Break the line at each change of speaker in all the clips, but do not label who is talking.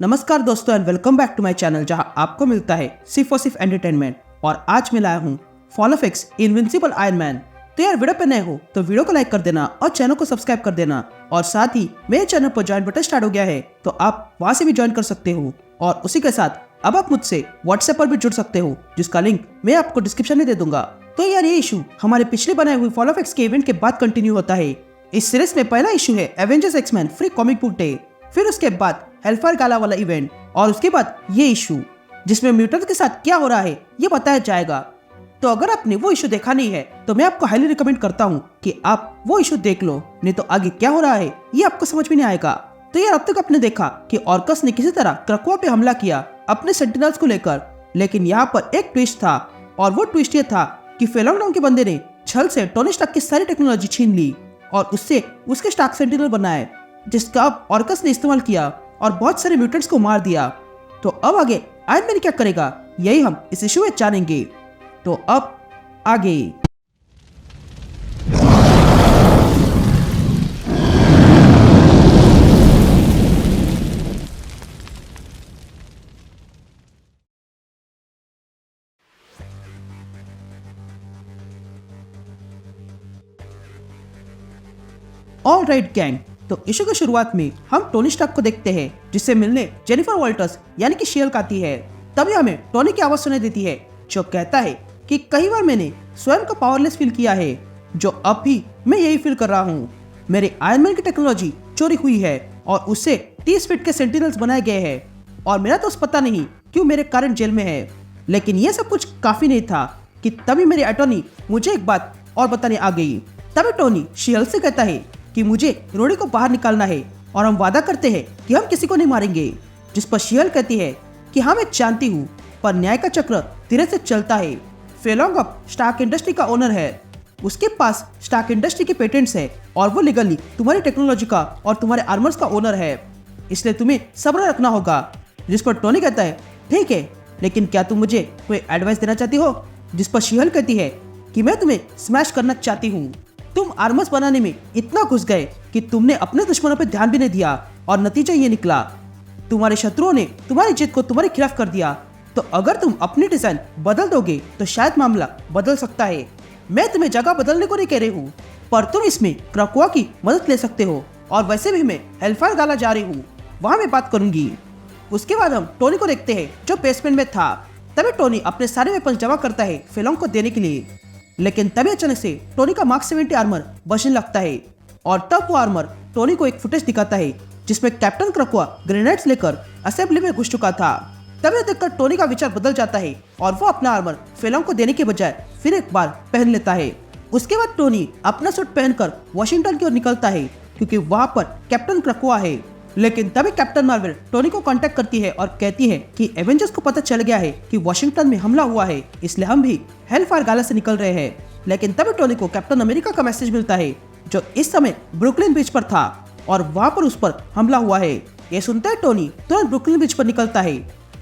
नमस्कार दोस्तों and welcome back to my channel जहां आपको मिलता है सिर्फ और सिर्फ एंटरटेनमेंट। और आज मैं लाया हूं fall of x invincible iron man. तो यार वीडियो पे नए हो तो वीडियो को लाइक कर देना और चैनल को सब्सक्राइब कर देना। और साथ ही मेरे चैनल पर ज्वाइन बटन स्टार्ट हो गया है तो आप वहां से भी ज्वाइन कर सकते हो। और उसी के साथ अब आप मुझसे व्हाट्सएप पर भी जुड़ सकते हो जिसका लिंक मैं आपको डिस्क्रिप्शन में दे दूंगा। तो यार ये इशू हमारे पिछले बनाए हुए फॉल ऑफ एक्स के इवेंट के बाद कंटिन्यू होता है। इस सीरीज में पहला इशू है Avengers X Men free comic book day, फिर उसके बाद हेलफायर गाला वाला इवेंट और उसके बाद ये इशू जिसमें म्यूटेंट के साथ क्या हो रहा है ये बताया जाएगा। तो अगर आपने वो इशू देखा नहीं है तो मैं आपको हाईली रिकमेंड करता हूँ कि आप वो इशू देख लो, नहीं तो आगे क्या हो रहा है ये आपको समझ में नहीं आएगा। तो यार अब तक आपने देखा कि ऑर्कस ने किसी तरह क्रकोआ पे हमला किया अपने सेंटिनल्स को लेकर, लेकिन यहाँ पर एक ट्विस्ट था और वो ट्विस्ट ये था कि फेलोंग नाम के बंदे ने छल से टोनी स्टार्क की सारी टेक्नोलॉजी छीन ली और उससे उसके स्टार्क सेंटिनल बनाए जिसका अब ऑर्कस ने इस्तेमाल किया और बहुत सारे म्यूटेंट्स को मार दिया। तो अब आगे आयरन मैन क्या करेगा यही हम इस इशू में जानेंगे। तो अब आगे ऑल राइट गैंग, तो इशू की शुरुआत में हम टोनी स्टार्क को देखते हैं जिससे मिलने जेनिफर वॉल्टर्स यानी कि शील्ड आती है। तभी हमें टोनी की आवाज सुनाई देती है जो कहता है कि कई बार मैंने स्वयं को पावरलेस फील किया है, जो अब भी मैं यही फील कर रहा हूँ। मेरे आयरन मैन की टेक्नोलॉजी चोरी हुई है और उससे 30 फीट के सेंटिनल्स बनाए गए हैं और मेरा तो पता नहीं क्यों मेरे कारण जेल में है। लेकिन ये सब कुछ काफी नहीं था कि तभी मेरी अटॉर्नी मुझे एक बात और बताने आ गई। तभी टोनी शील्ड से कहता है कि मुझे रोडी को बाहर निकालना है और हम वादा करते हैं कि हम किसी को नहीं मारेंगे। जिस पर शील्ड कहती है कि हाँ मैं जानती हूँ पर न्याय का चक्र धीरे से चलता है। फेलोंग अब स्टार्क इंडस्ट्री का ओनर है, उसके पास स्टार्क इंडस्ट्री के पेटेंट्स है और वो लीगली तुम्हारी टेक्नोलॉजी का और तुम्हारे आर्मर्स का ओनर है, इसलिए तुम्हें सब्र रखना होगा। जिस पर टोनी कहता है ठीक है, लेकिन क्या तुम मुझे कोई एडवाइस देना चाहती हो? जिस पर शील्ड कहती है कि मैं तुम्हें स्मैश करना चाहती हूँ। तुम आर्मर्स बनाने में इतना घुस गए कि तुमने अपने दुश्मनों पर ध्यान भी नहीं दिया और नतीजा ये निकला तुम्हारे शत्रुओं ने तुम्हारी जीत को तुम्हारे खिलाफ कर दिया। तो अगर तुम अपनी डिजाइन बदल दोगे तो शायद मामला बदल सकता है। मैं तुम्हें जगह बदलने को नहीं कह रही हूँ, पर तुम इसमें क्रकोआ की मदद ले सकते हो और वैसे भी मैं हेलफायर गाला जा रही हूँ, वहां मैं बात करूंगी। उसके बाद हम टोनी को देखते हैं जो बेसमेंट में था। तभी टोनी अपने सारे वेपन जमा करता है फेलोंग को देने के लिए, लेकिन तभी अचानक से टोनी का मार्क 70 आर्मर बचने लगता है और तब वो आर्मर टोनी को एक फुटेज दिखाता है जिसमें कैप्टन क्रकोआ ग्रेनेड्स लेकर असेंबली में घुस चुका था। तभी देखकर टोनी का विचार बदल जाता है और वो अपना आर्मर फेलोंग को देने के बजाय फिर एक बार पहन लेता है। उसके बाद टोनी अपना सूट पहनकर वॉशिंगटन की ओर निकलता है क्योंकि वहां पर कैप्टन क्रकोआ है। लेकिन तभी कैप्टन मार्वल टोनी को कांटेक्ट करती है और कहती है कि एवेंजर्स को पता चल गया है कि वॉशिंगटन में हमला हुआ है, इसलिए हम भी हेलफायर गाला से निकल रहे हैं। लेकिन तभी टोनी को कैप्टन अमेरिका का मैसेज मिलता है जो इस समय ब्रुकलिन बीच पर था और वहां पर उस पर हमला हुआ है। ये सुनता है टोनी तुरंत ब्रुकलिन ब्रिज पर निकलता है।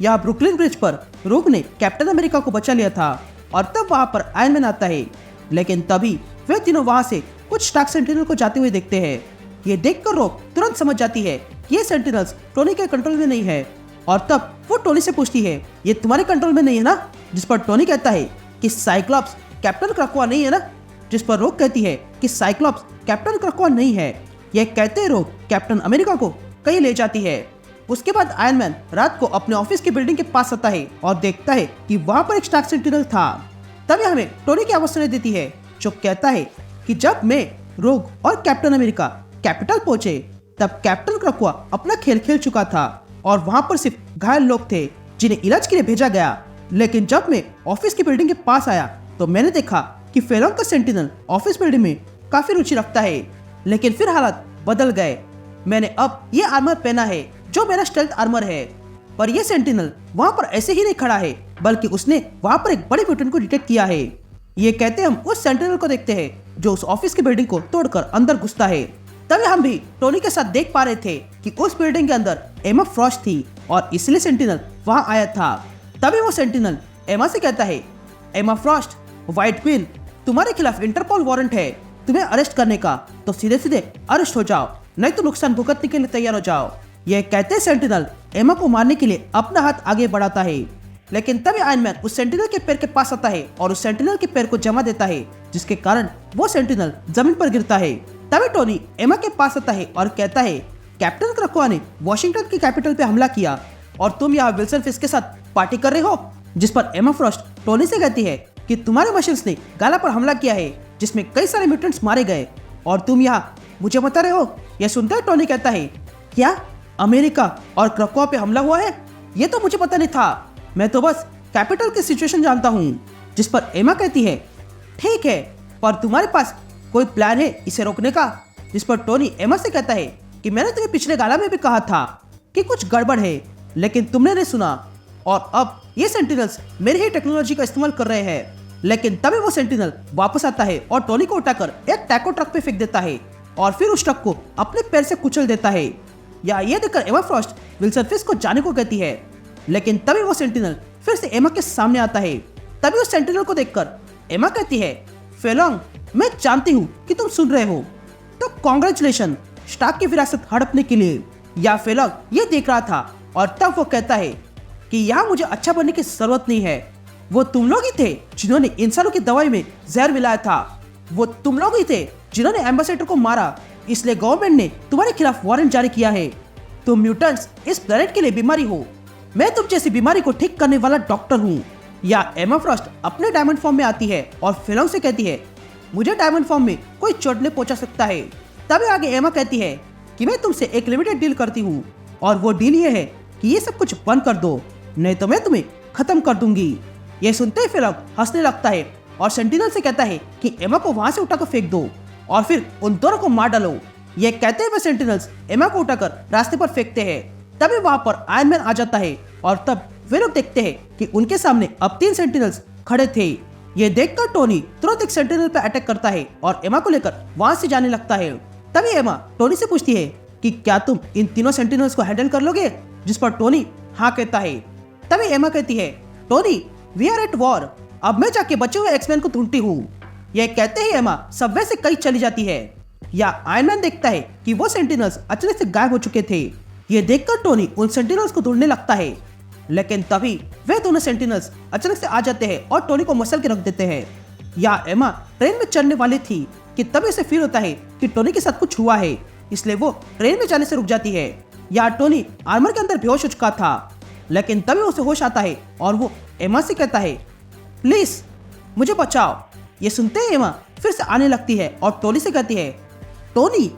यहाँ ब्रुकलिन ब्रिज पर रोग ने कैप्टन अमेरिका को बचा लिया था और तब वहां पर आयरन मैन आता है। लेकिन तभी वे तीनों वहां से कुछ स्टार्क सेंटिनल को जाते हुए देखते हैं। ये देखकर रोग तुरंत समझ जाती है ये सेंटिनल्स टोनी के कंट्रोल में नहीं है और तब वो टोनी से पूछती है ये तुम्हारे कंट्रोल में नहीं है ना? जिस पर टोनी कहता है कि साइक्लॉप्स कैप्टन क्रकोआ नहीं है ना? जिस पर रोग कहती है कि साइक्लॉप्स कैप्टन क्रकोआ नहीं है। यह कहते ही रोग कैप्टन अमेरिका को कहीं ले जाती है। उसके बाद आयरन मैन रात को अपने ऑफिस की बिल्डिंग के पास आता है और देखता है कि वहां पर एक स्टार्क सेंटिनल था। तभी हमें टोनी की आवाज सुनाई देती है जो कहता है कि जब मैं, रोग और कैप्टन अमेरिका कैपिटल पहुंचे तब कैप्टन क्रकोआ अपना खेल खेल चुका था और वहां पर सिर्फ घायल लोग थे जिन्हें इलाज के लिए भेजा गया। लेकिन जब मैं ऑफिस की बिल्डिंग के पास आया तो मैंने देखा कि फेलोंग का सेंटिनल ऑफिस बिल्डिंग में काफी रुचि रखता है, लेकिन फिर हालात बदल गए। मैंने अब ये आर्मर पहना है जो मेरा स्टेल्थ आर्मर है, पर यह सेंटिनल वहां पर ऐसे ही नहीं खड़ा है बल्कि उसने वहां पर एक बड़े म्यूटेंट को डिटेक्ट किया है। ये कहते हम उस सेंटिनल को देखते हैं जो उस ऑफिस की बिल्डिंग को तोड़कर अंदर घुसता है। तभी हम भी टोनी के साथ देख पा रहे थे कि उस बिल्डिंग के अंदर एमा फ्रॉस्ट थी और इसलिए सेंटिनल वहां आया था। तभी वो सेंटिनल एमा से कहता है एमा फ्रॉस्ट, व्हाइट क्वीन, तुम्हारे खिलाफ इंटरपोल वारंट है तुम्हें अरेस्ट करने का, तो सीधे सीधे अरेस्ट हो जाओ, नहीं तो नुकसान भुगतने के लिए तैयार हो जाओ। यह कहते सेंटिनल एमा को मारने के लिए अपना हाथ आगे बढ़ाता है, लेकिन तभी आयरन मैन उस सेंटिनल के पैर के पास आता है और उस सेंटिनल के पैर को जमा देता है, जिसके कारण वो सेंटिनल जमीन पर गिरता है। तभी टोनी एमा के पास आता है और कहता है, कैप्टन क्रकोआ ने वॉशिंगटन की कैपिटल पे हमला किया और तुम यहाँ विल्सन फिस्क के साथ पार्टी कर रहे हो। जिस पर एमा फ्रॉस्ट टोनी से कहती है कि तुम्हारे मशीन्स ने गाला पर हमला किया है, जिसमें कई सारे म्यूटेंट्स मारे गए और तुम यहाँ मुझे बता रहे हो। यह सुनकर टोनी कहता है, क्या अमेरिका और क्रकोआ पे हमला हुआ है? ये तो मुझे पता नहीं था, मैं तो बस कैपिटल की सिचुएशन जानता हूँ। जिस पर एमा कहती है, ठीक है, पर तुम्हारे पास कोई प्लान है इसे रोकने का? जिस पर टोनी एमा से कहता है कि मैंने तुम्हें पिछले गाला में भी कहा था कि कुछ गड़बड़ है, लेकिन तुमने नहीं सुना और अब ये सेंटिनल्स मेरी ही टेक्नोलॉजी का इस्तेमाल कर रहे हैं। लेकिन तभी वो सेंटिनल वापस आता है और टोनी को उठाकर एक टैको ट्रक पे फेंक देता है और फिर उस ट्रक को अपने पैर से कुचल देता है। या ये देखकर एमा फ्रॉस्ट विल्सन फिस्क को जाने को कहती है, लेकिन तभी वो सेंटिनल फिर से एमा के सामने आता है। तभी उस सेंटिनल को देखकर एमा कहती है, फेलोंग, मैं जानती हूँ कि तुम सुन रहे हो, तो कॉन्ग्रेचुलेशन स्टार्क की विरासत हड़पने के लिए। या फेलोंग ये देख रहा था और तब वो कहता है कि यहाँ मुझे अच्छा बनने की जरूरत नहीं है, वो तुम लोग ही थे जिन्होंने इंसानों की दवाई में जहर मिलाया था, वो तुम लोग ही थे जिन्होंने एम्बेसडर को मारा, इसलिए गवर्नमेंट ने तुम्हारे खिलाफ वारंट जारी किया है। तुम म्यूटेंट्स इस प्लेनेट के लिए बीमारी हो, मैं तुम जैसी बीमारी को ठीक करने वाला डॉक्टर हूँ। या एमा फ्रॉस्ट अपने डायमंड फॉर्म में आती है और फेलोंग से कहती है, मुझे डायमंड फॉर्म में कोई चोट नहीं पहुंचा सकता है। तभी आगे एमा कहती है कि मैं तुमसे एक लिमिटेड डील करती हूँ और वो डील ये है कि ये सब कुछ बंद कर दो, नहीं तो मैं तुम्हें खत्म कर दूंगी। ये सुनते ही फेलोंग हंसने लगता है और सेंटिनल से कहता है कि एमा को वहां से उठाकर फेंक दो और फिर उन दोनों को मार डालो। ये कहते हुए सेंटिनल्स एमा को उठाकर रास्ते पर फेंकते हैं। तभी वहां पर आयरन मैन आ जाता है और तब वे लोग देखते हैं कि उनके सामने अब 3 सेंटिनल्स खड़े थे। ये देखकर टोनी तुरंत एक सेंटिनल पर अटैक करता है और एमा को लेकर वहां से जाने लगता है। तभी एमा टोनी से पूछती है कि क्या तुम इन तीनों सेंटिनल्स को हैंडल कर लोगे? जिस पर टोनी हाँ कहता है। तभी एमा कहती है, Tony we are at war, अब मैं जाके बचे हुए एक्समैन को ढूंढती हूँ। यह कहते ही एमा सबवे से कहीं चली जाती है। या आयरन मैन देखता है कि वो सेंटिनल्स अचानक से गायब हो चुके थे। ये देखकर टोनी उन सेंटिनल्स को ढूंढने लगता है, लेकिन तभी वे दोनों सेंटिनल्स अचानक से आ जाते हैं और टोनी को मसल के रख देते हैं। या एमा ट्रेन में चढ़ने वाली थी कि तभी उसे फील होता है कि टोनी के साथ कुछ हुआ है, इसलिए वो ट्रेन में जाने से रुक जाती है। या टोनी आर्मर के अंदर बेहोश हो चुका था, लेकिन तभी उसे होश आता है और वो एमा से कहता है, प्लीज मुझे बचाओ। ये सुनते ही एमा फिर से आने लगती है और टोनी से कहती है, टोनी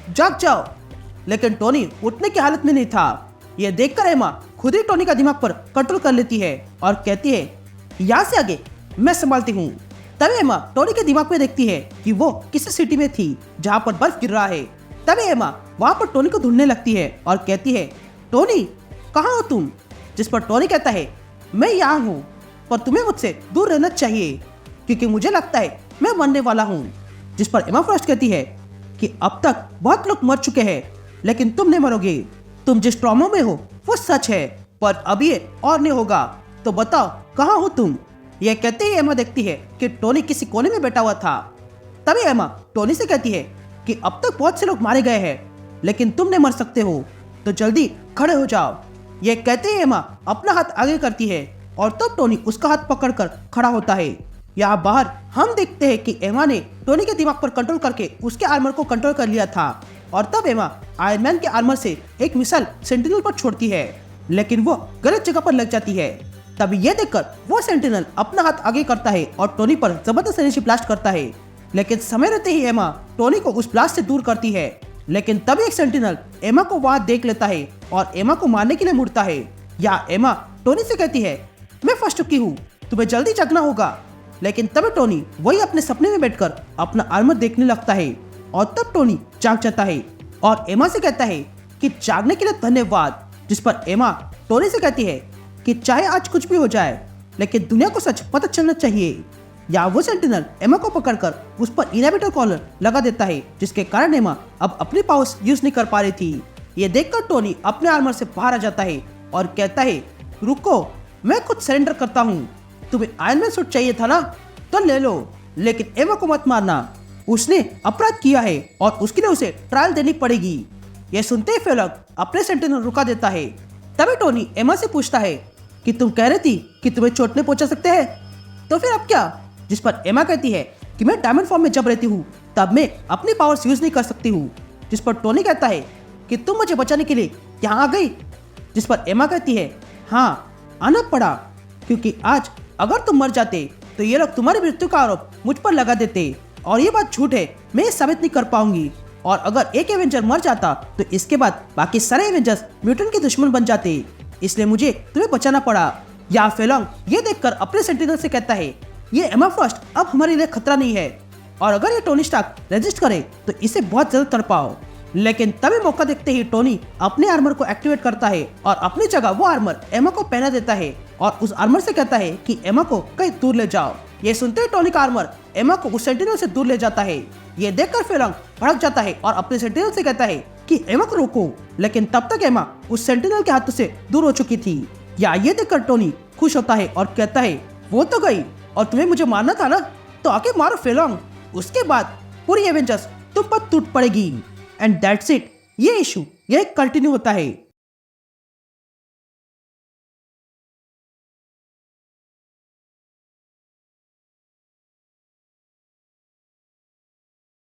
जाग जाओ। लेकिन टोनी उठने की हालत में नहीं था। यह देखकर एमा खुद ही टोनी का दिमाग पर कंट्रोल कर लेती है और कहती है, यहाँ से आगे मैं संभालती हूँ। तभी एमा टोनी के दिमाग में देखती है कि वो किसी सिटी में थी जहाँ पर बर्फ गिर रहा है। तभी एमा वहाँ पर टोनी को ढूंढने लगती है और कहती है, टोनी कहाँ हो तुम? जिस पर टोनी कहता है, मैं यहाँ हूँ, पर तुम्हें मुझसे दूर रहना चाहिए क्योंकि मुझे लगता है मैं मरने वाला हूँ। जिस पर एमा फ्रॉस्ट कहती है कि अब तक बहुत लोग मर चुके हैं, लेकिन तुम नहीं मरोगे। तुम जिस ट्रॉमा में हो वो सच है, पर अब ये और नहीं होगा, तो बताओ कहाँ हो तुम? यह कहते ही एमा देखती है कि टोनी किसी कोने में बैठा हुआ था। तभी एमा टोनी से कहती है कि अब तक बहुत से लोग मारे गए हैं, लेकिन तुम नहीं मर सकते हो, तो जल्दी खड़े हो जाओ। यह कहते ही एमा अपना हाथ आगे करती है और तब टोनी उसका हाथ पकड़कर खड़ा होता है। यहाँ बाहर हम देखते हैं कि एमा ने टोनी के दिमाग पर कंट्रोल करके उसके आर्मर को कंट्रोल कर लिया था और तब एमा आयरन मैन के आर्मर से एक मिसाइल सेंटिनल पर छोड़ती है, लेकिन वो गलत जगह पर लग जाती है। तभी ये देखकर वो सेंटिनल अपना हाथ आगे करता है और टोनी पर जबरदस्त एनर्जी ब्लास्ट करता है, लेकिन समय रहते ही एमा टोनी को उस ब्लास्ट से दूर करती है। लेकिन तभी एक सेंटिनल एमा को वहां देख लेता है और एमा को मारने के लिए मुड़ता है। या एमा टोनी से कहती है, मैं फंस चुकी हूँ, तुम्हें जल्दी जगना होगा। लेकिन तभी टोनी वही अपने सपने में बैठकर अपना आर्मर देखने लगता है और तब टोनी जाग जाता है और एमा से कहता है कि जागने के लिए धन्यवाद। जिस पर एमा टोनी से कहती है कि चाहे आज कुछ भी हो जाए, लेकिन दुनिया को सच पता चलना चाहिए। या वो सेंटिनल एमा को पकड़कर उस पर इनहिबिटर कॉलर लगा देता है, जिसके कारण एमा अब अपनी पावर्स यूज नहीं कर पा रही थी। ये देखकर टोनी अपने आर्मर से बाहर आ जाता है और कहता है, रुको, मैं खुद सरेंडर करता हूँ। तुम्हें आयरन मैन सूट चाहिए था ना, तो ले लो, लेकिन एमा को मत मारना, उसने अपराध किया है और उसके लिए उसे ट्रायल देनी पड़ेगी। यह सुनते ही फेलोंग अपने सेंटिनल रुका देता है तभी टोनी एमा से पूछता है कि तुम कह रही थी कि तुम्हें चोट नहीं पहुंचा सकते हैं, तो फिर अब क्या? जिस पर एमा कहती है कि मैं डायमंड फॉर्म में जब रहती हूँ तब मैं अपनी पावर्स यूज नहीं कर सकती हूँ। जिस पर टोनी कहता है कि तुम मुझे बचाने के लिए यहाँ आ गई। जिस पर एमा कहती है हाँ, आना पड़ा, क्योंकि आज अगर तुम मर जाते तो ये लोग तुम्हारी मृत्यु का आरोप मुझ पर लगा देते, और ये बात झूठ है, मैं ये साबित नहीं कर पाऊंगी। और अगर एक एवेंजर मर जाता तो इसके बाद बाकी सारे एवेंजर्स म्यूटेंट के दुश्मन बन जाते, इसलिए मुझे तुम्हें बचाना पड़ा। या फेलोंग ये देखकर अपने सेंटिनल से कहता है ये एमा फ्रॉस्ट अब हमारे लिए खतरा नहीं है, और अगर ये टोनी स्टार्क रेजिस्ट करे तो इसे बहुत जल्द तड़पाओ। लेकिन तभी मौका देखते ही टोनी अपने आर्मर को एक्टिवेट करता है और अपनी जगह वो आर्मर एमा को पहना देता है और उस आर्मर से कहता है कि एमा को कहीं दूर ले जाओ। ये सुनते ही टोनी का आर्मर एमा को उस सेंटिनल से दूर ले जाता है। ये देखकर फेलोंग भड़क जाता है और अपने सेंटिनल से कहता है कि एमा को रोको, लेकिन तब तक एमा उस सेंटिनल के हाथों से दूर हो चुकी थी। या ये देखकर टोनी खुश होता है और कहता है वो तो गई, और तुम्हें मुझे मारना था ना, तो आके मारो फेलोंग। उसके बाद पूरी एवेंजर्स तुम पर टूट पड़ेगी। And that's it. ये इशू ये कंटिन्यू होता है।